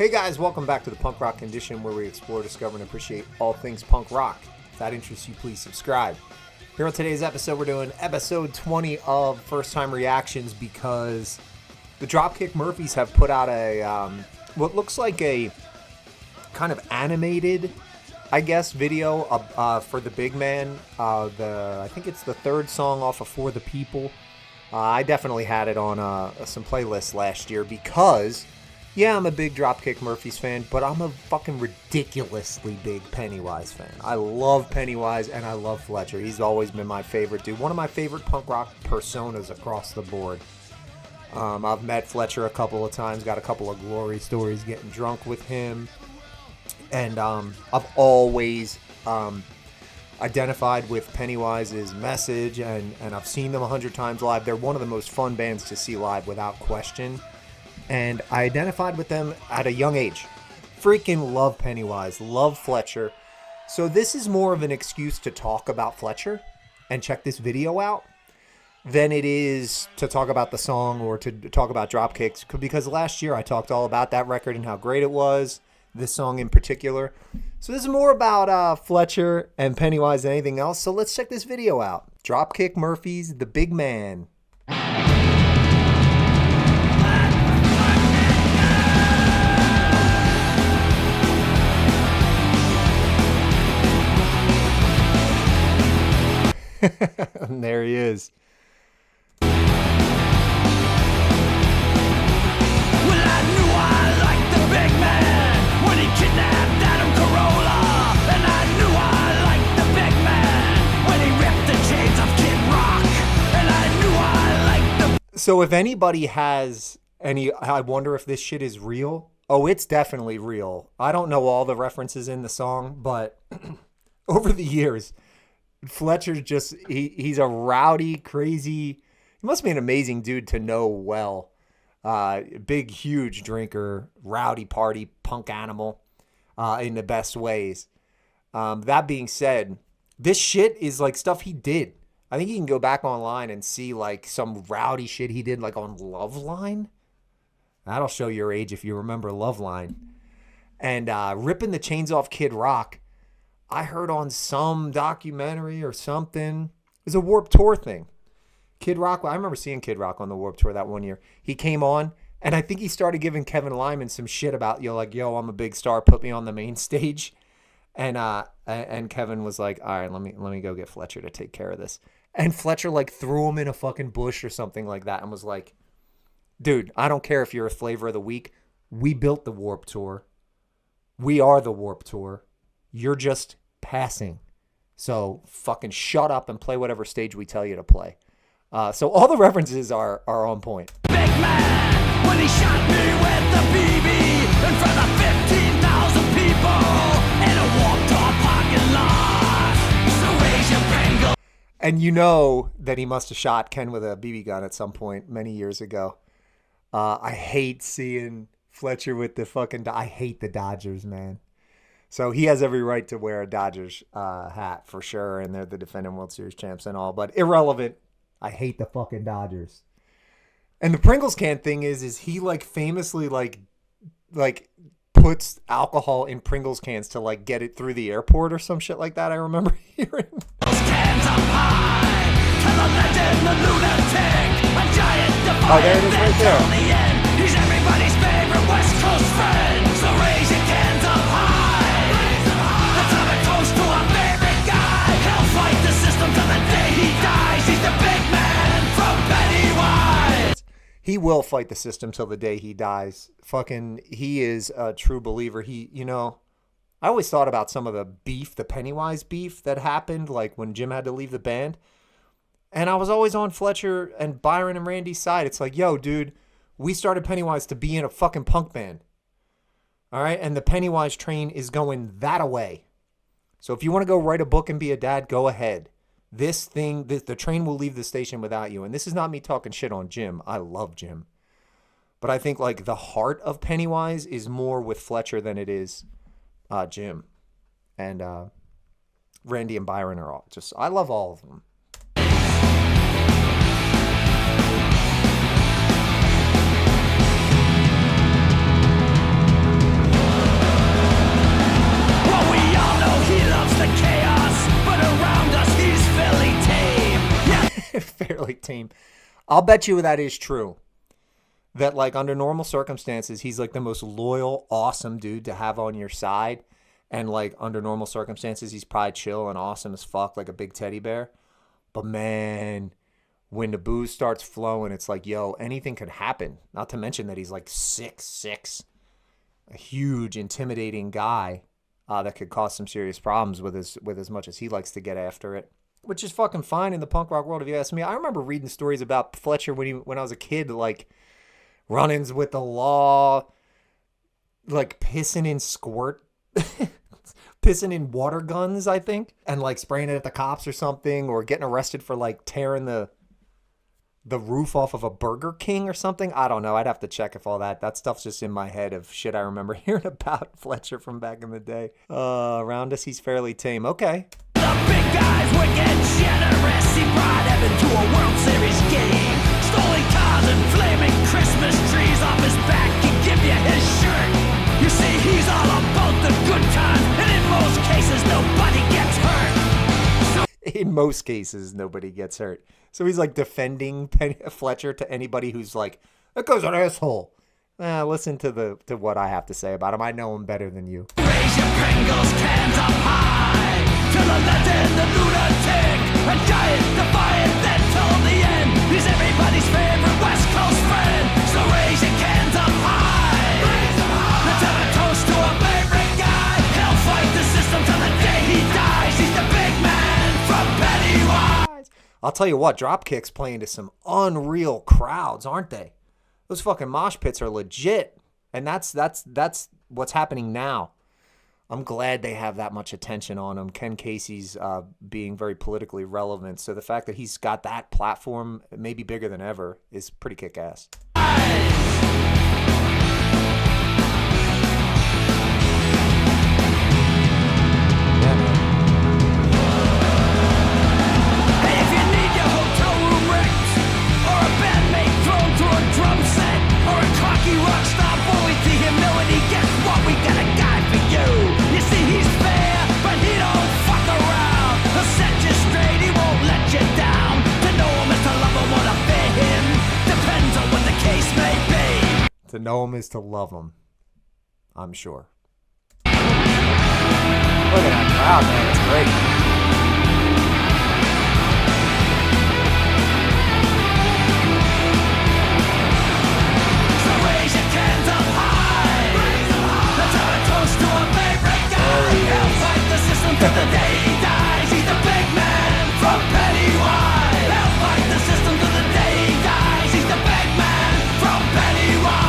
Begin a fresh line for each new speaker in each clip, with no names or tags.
Hey guys, welcome back to the Punk Rock Condition, where we explore, discover, and appreciate all things punk rock. If that interests you, please subscribe. Here on today's episode, we're doing episode 20 of First Time Reactions because the Dropkick Murphys have put out a, what looks like a kind of animated, I guess, video for the big man. I think it's the third song off of For the People. I definitely had it on some playlists last year because, yeah, I'm a big Dropkick Murphys fan, but I'm a fucking ridiculously big Pennywise fan. I love Pennywise and I love Fletcher. He's always been my favorite dude. One of my favorite punk rock personas across the board. I've met Fletcher a couple of times, got a couple of glory stories getting drunk with him. And I've always identified with Pennywise's message, and I've seen them 100 times live. They're one of the most fun bands to see live without question. And I identified with them at a young age. Freaking love Pennywise, love Fletcher. So this is more of an excuse to talk about Fletcher and check this video out than it is to talk about the song or to talk about Dropkicks, because last year I talked all about that record and how great it was, this song in particular. So this is more about Fletcher and Pennywise than anything else. So let's check this video out. Dropkick Murphys, The Big Man. And there he is. So if anybody has any, I wonder if this shit is real. Oh, it's definitely real. I don't know all the references in the song, but over the years, Fletcher just, he's a rowdy, crazy, he must be an amazing dude to know well. Big, huge drinker, rowdy party, punk animal in the best ways. That being said, this shit is like stuff he did. I think you can go back online and see like some rowdy shit he did like on Loveline. That'll show your age if you remember Loveline. And ripping the chains off Kid Rock, I heard on some documentary or something. It was a Warped Tour thing. Kid Rock, I remember seeing Kid Rock on the Warped Tour that one year. He came on, and I think he started giving Kevin Lyman some shit about, like, yo, I'm a big star, put me on the main stage. And Kevin was like, all right, let me go get Fletcher to take care of this. And Fletcher like threw him in a fucking bush or something like that and was like, dude, I don't care if you're a flavor of the week. We built the Warped Tour. We are the Warped Tour. You're just passing. So fucking shut up and play whatever stage we tell you to play. So all the references are on point.
Big man, when he shot me with the BB in front of 15,000 people in a Warped Tour parking lot. So raise your finger.
And you know that he must have shot Ken with a BB gun at some point many years ago. I hate seeing Fletcher with the fucking... I hate the Dodgers, man. So he has every right to wear a Dodgers hat for sure, and they're the defending World Series champs and all, but irrelevant. I hate the fucking Dodgers. And the Pringles can thing is he like famously like puts alcohol in Pringles cans to like get it through the airport or some shit like that. I remember hearing.
Those cans up high, tell the legend, the lunatic, a giant defiant.
Oh, there it is right there.
The end. He's everybody's favorite West Coast friend. So raise your cans up high. Let's have a toast to our favorite guy. He'll fight the system till the day he dies. He's the big man from Pennywise.
He will fight the system till the day he dies. Fucking, he is a true believer. He, you know, I always thought about some of the beef, the Pennywise beef that happened, like when Jim had to leave the band. And I was always on Fletcher and Byron and Randy's side. It's like, yo, dude, we started Pennywise to be in a fucking punk band. All right? And the Pennywise train is going that away. So if you want to go write a book and be a dad, go ahead. The train will leave the station without you. And this is not me talking shit on Jim. I love Jim. But I think like the heart of Pennywise is more with Fletcher than it is Jim. And Randy and Byron are all just, I love all of them. tame. I'll bet you that is true. That like under normal circumstances, he's like the most loyal, awesome dude to have on your side. And like under normal circumstances, he's probably chill and awesome as fuck, like a big teddy bear. But man, when the booze starts flowing, it's like, yo, anything could happen. Not to mention that he's like 6'6", a huge, intimidating guy that could cause some serious problems with as much as he likes to get after it. Which is fucking fine in the punk rock world, if you ask me. I remember reading stories about Fletcher when I was a kid, like run-ins with the law, like pissing in pissing in water guns, I think, and like spraying it at the cops or something, or getting arrested for like tearing the roof off of a Burger King or something. I don't know. I'd have to check if all that stuff's just in my head of shit I remember hearing about Fletcher from back in the day. Around us, he's fairly tame. Okay.
The big guys would get generous. He brought heaven to a World Series game. Stolen cars and flaming Christmas trees off his back. He'd give you his shirt. You see, he's all about the good times, and in most cases, nobody gets hurt.
In most cases, nobody gets hurt. So he's like defending Fletcher to anybody who's like, that guy's an asshole. Listen to what I have to say about him. I know him better than you.
Raise your Pringles cans up high to the legend, the lunatic, a giant defiant then till the end. He's everybody's favorite West Coast friend. So raise your cans up high. Let's have a toast to a favorite guy. He'll fight the system till the day he dies. He's the big man from Pennywise.
I'll tell you what, Dropkick's playing to some unreal crowds, aren't they? Those fucking mosh pits are legit. And that's what's happening now. I'm glad they have that much attention on him. Ken Casey's being very politically relevant. So the fact that he's got that platform, maybe bigger than ever, is pretty kick-ass. To know him is to love him, I'm sure. Look at that crowd, man. It's great.
So raise your cans up high. Let's have a toast to a favorite guy. He'll fight the system till the day he dies. He's the big man from Pennywise. He'll fight the system till the day he dies. He's the big man from Pennywise.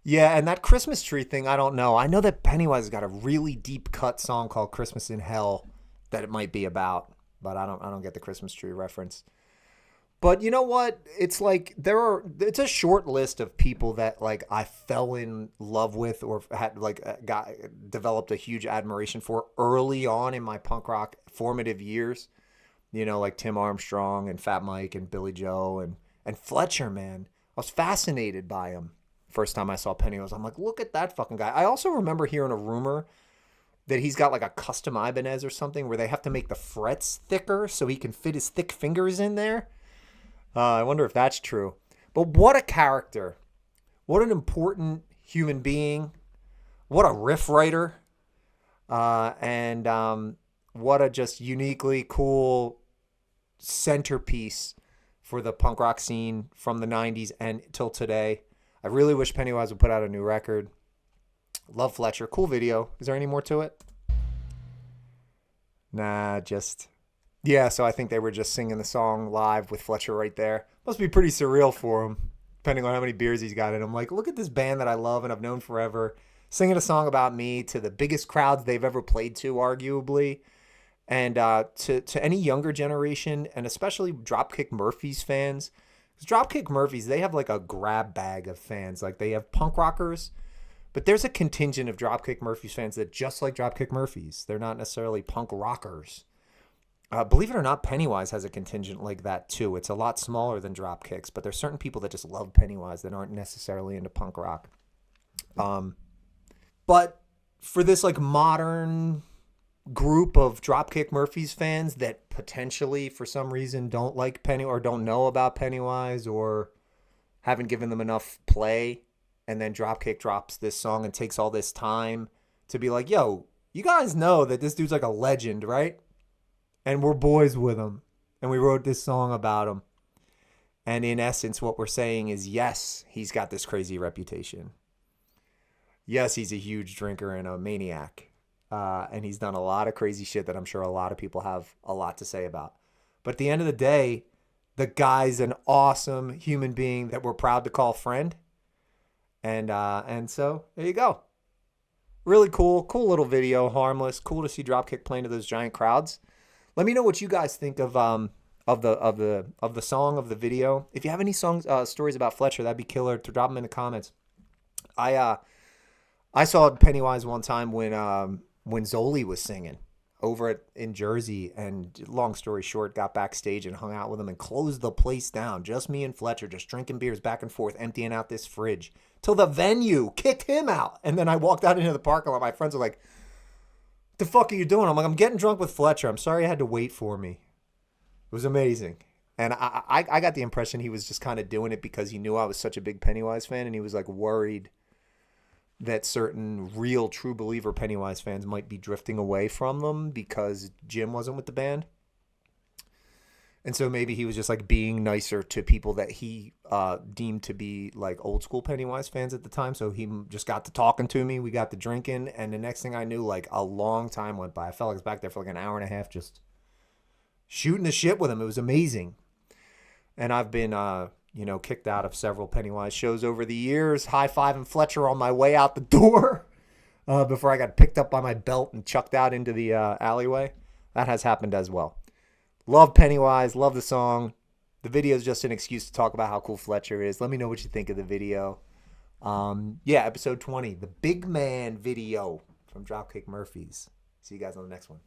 Yeah, and that Christmas tree thing, I don't know. I know that Pennywise has got a really deep cut song called Christmas in Hell that it might be about, but I don't get the Christmas tree reference. But you know what? It's like it's a short list of people that like I fell in love with or had like developed a huge admiration for early on in my punk rock formative years. You know, like Tim Armstrong and Fat Mike and Billy Joe and Fletcher, man. I was fascinated by him. First time I saw Pennywise, I'm like, look at that fucking guy. I also remember hearing a rumor that he's got like a custom Ibanez or something where they have to make the frets thicker so he can fit his thick fingers in there. I wonder if that's true. But what a character. What an important human being. What a riff writer. And what a just uniquely cool centerpiece for the punk rock scene from the 90s and till today. I really wish Pennywise would put out a new record. Love Fletcher. Cool video. Is there any more to it? Nah, just... Yeah, so I think they were just singing the song live with Fletcher right there. Must be pretty surreal for him, depending on how many beers he's got in him. Like, look at this band that I love and I've known forever, singing a song about me to the biggest crowds they've ever played to, arguably. And to any younger generation, and especially Dropkick Murphys fans. Because Dropkick Murphys, they have like a grab bag of fans. Like, they have punk rockers, but there's a contingent of Dropkick Murphys fans that just like Dropkick Murphys. They're not necessarily punk rockers. Believe it or not, Pennywise has a contingent like that too. It's a lot smaller than Dropkicks, but there's certain people that just love Pennywise that aren't necessarily into punk rock. But for this like modern group of Dropkick Murphys fans that potentially for some reason don't like Penny or don't know about Pennywise or haven't given them enough play, and then Dropkick drops this song and takes all this time to be like, yo, you guys know that this dude's like a legend, right? And we're boys with him. And we wrote this song about him. And in essence, what we're saying is, yes, he's got this crazy reputation. Yes, he's a huge drinker and a maniac. And he's done a lot of crazy shit that I'm sure a lot of people have a lot to say about. But at the end of the day, the guy's an awesome human being that we're proud to call friend. And so there you go. Really cool little video, harmless. Cool to see Dropkick playing to those giant crowds. Let me know what you guys think of the song, of the video. If you have any stories about Fletcher, that'd be killer. To drop them in the comments. I saw Pennywise one time when Zoli was singing over in Jersey, and long story short, got backstage and hung out with him and closed the place down. Just me and Fletcher, just drinking beers back and forth, emptying out this fridge till the venue kicked him out. And then I walked out into the parking lot. My friends were like, "What the fuck are you doing?" I'm like, "I'm getting drunk with Fletcher. I'm sorry you had to wait for me." It was amazing. And I got the impression he was just kind of doing it because he knew I was such a big Pennywise fan, and he was like worried that certain real true believer Pennywise fans might be drifting away from them because Jim wasn't with the band. And so maybe he was just like being nicer to people that he deemed to be like old school Pennywise fans at the time. So he just got to talking to me. We got to drinking. And the next thing I knew, like a long time went by. I felt like I was back there for like an hour and a half just shooting the shit with him. It was amazing. And I've been, kicked out of several Pennywise shows over the years, high-fiving Fletcher on my way out the door before I got picked up by my belt and chucked out into the alleyway. That has happened as well. Love Pennywise, love the song. The video is just an excuse to talk about how cool Fletcher is. Let me know what you think of the video. Episode 20, the Big Man video from Dropkick Murphys. See you guys on the next one.